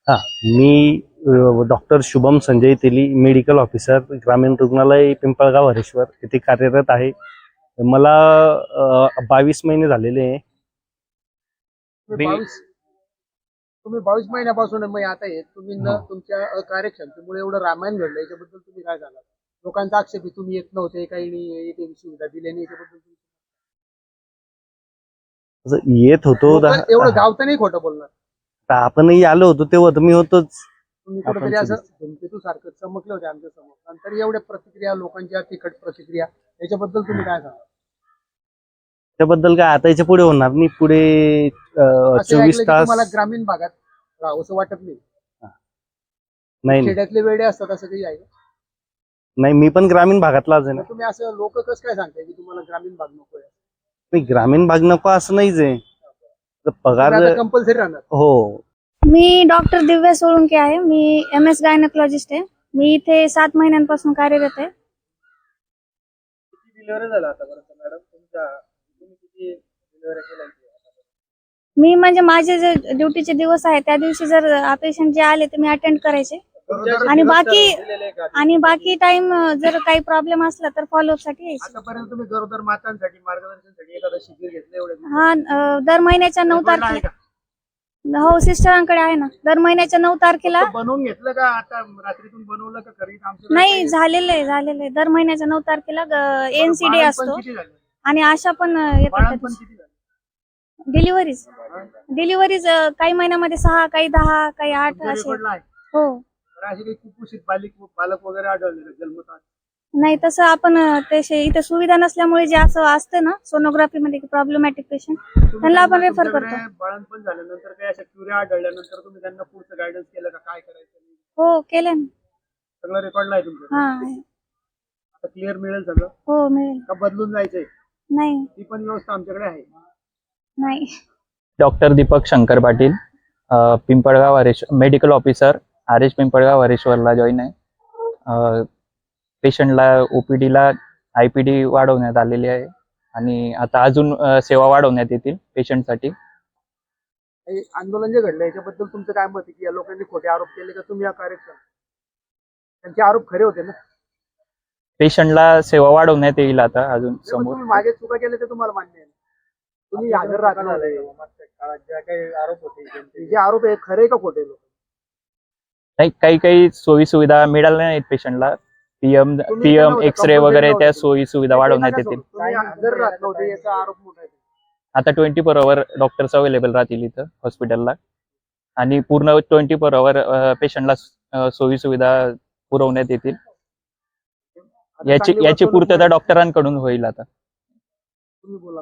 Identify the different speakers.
Speaker 1: हां, मी doctor Shubham Sanjay Teli, medical officer, ग्रामीण रुग्णालय पिंपळगाव हरेश्वर येथे कार्यरत आहे. मला 22 महिने झालेले आहे.
Speaker 2: तुम्ही 22 महिन्यापासून मग आता आहे तुम्ही तुमच्या अकार्यक्षमतेमुळे एवढं रामायण घडलं, याच्याबद्दल तुम्ही काय सांगाल? लोकांचा आक्षेप आहे तुम्ही येत नव्हते, काही सुविधा दिल्या नाही, याच्याबद्दल
Speaker 1: येत होतो
Speaker 2: एवढं गाव तर नाही खोटं बोलणार.
Speaker 1: आपणही आलो होतो तेव्हा तर मी होतोच.
Speaker 2: तुम्ही कुठेतरी असं धूमकेतू सारखं चमकले होते आमच्या समोर, नंतर एवढ्या प्रतिक्रिया, लोकांच्या तिखट प्रतिक्रिया, याच्याबद्दल तुम्ही काय सांगाल?
Speaker 1: त्याबद्दल काय आता याच्या पुढे होणार नाही. पुढे 24 तास
Speaker 2: तुम्हाला ग्रामीण भागात राहावं असं वाटत नाही?
Speaker 1: नाही,
Speaker 2: खेड्यातले वेडे असतात असं काही आहे?
Speaker 1: नाही, मी पण ग्रामीण भागातलाच आहे ना.
Speaker 2: तुम्ही असं लोक कसं काय सांगताय की तुम्हाला ग्रामीण भाग नको आहे?
Speaker 1: मी ग्रामीण भाग नको असं नाहीच आहे. पगार
Speaker 2: कंपल्सरी राहणार.
Speaker 1: हो.
Speaker 3: मी डॉक्टर दिव्या सोळुंके आहे. मी MS गायनोकॉलॉजिस्ट आहे. मी इथे 7 महिन्यांपासून कार्यरत आहे.
Speaker 2: किती डिलिव्हरी झाला आतापर्यंत मॅडम तुमच्या? तुम्ही किती डिलिव्हरी केल्या?
Speaker 3: मी म्हणजे माझे जे ड्युटीचे दिवस आहे त्या दिवशी जर पेशंट जे आले तर मी अटेंड करायचे आणि बाकी टाइम जर काही प्रॉब्लेम असला तर फॉलोअप साठी यायचे.
Speaker 2: आतापर्यंत तुम्ही गरोदर मातांसाठी मार्गदर्शनासाठी एखादा शिबिर घेतलं एवढे?
Speaker 3: हा, दर महिन्याच्या 9 तारखेला. हो, सिस्टरांकडे आहे ना. दर महिन्याच्या 9 तारखेला
Speaker 2: बनवून घेतलं का? आता रात्रीतून बनवलं का घरी?
Speaker 3: नाही, झालेलं आहे. दर महिन्याच्या 9 तारखेला NCD असतो आणि आशा पण येतात. डिलिव्हरीज काही महिन्यामध्ये 6, काही 10, काही 8 असे. हो.
Speaker 2: कुपोषित बालक वगैरे आढळले जन्मतात?
Speaker 3: नाही, तसं आपण तसे इथे सुविधा नसल्यामुळे जे असं असतं ना सोनोग्राफी मध्ये प्रॉब्लेमॅटिक पेशंट, त्यांना आपण रेफर करतो.
Speaker 2: बाळंतपण झाल्यानंतर काही अशा क्युऱ्या आढळल्यानंतर तुम्ही त्यांना पुढचं गायडन्स केलं का? काय करायचं?
Speaker 3: हो, केलं ना.
Speaker 2: सगळं रेकॉर्डला आहे तुमचं?
Speaker 3: हा,
Speaker 2: आता क्लिअर मिळेल सगळं?
Speaker 3: हो, मिळेल.
Speaker 2: का बदलून जायचंय?
Speaker 3: नाही,
Speaker 2: ती पण व्यवस्था आमच्याकडे आहे.
Speaker 3: नाही.
Speaker 4: Doctor Deepak Shankar Patil, Pimpalgaon medical officer, RH Pimpalgaon हरेश्वरला जॉईन आहे. पेशंटला OPDला IPD वाढवण्यात आलेली आहे आणि आता अजून सेवा वाढवण्यात येतील पेशंटसाठी.
Speaker 2: आंदोलन जे घडलं याच्याबद्दल तुमचं काय मत आहे की या लोकांनी खोटे आरोप केले का तुम्ही कार्यक्षम? त्यांचे आरोप खरे होते ना?
Speaker 4: पेशंटला सेवा वाढवण्यात येईल आता अजून समोर.
Speaker 2: तुम्ही मागे चुका केल्या ते तुम्हाला मान्य आहे? तुम्ही हजर राहणार ज्या काही आरोप होते, जे आरोप आहे खरे का खोटे? लोक
Speaker 4: नाही, काही सोयी सुविधा मिळाल्या नाहीत पेशंटला. PM एक्सरे वगैरे त्या सोयी सुविधा वाढवण्यात येतील. आता 24 आवर डॉक्टर्स अवेलेबल राहतील इथं हॉस्पिटलला आणि पूर्ण 24 आवर पेशंटला सोयी सुविधा पुरवण्यात येतील. याची पूर्तता डॉक्टरांकडून होईल. आता
Speaker 2: तुम्ही बोला.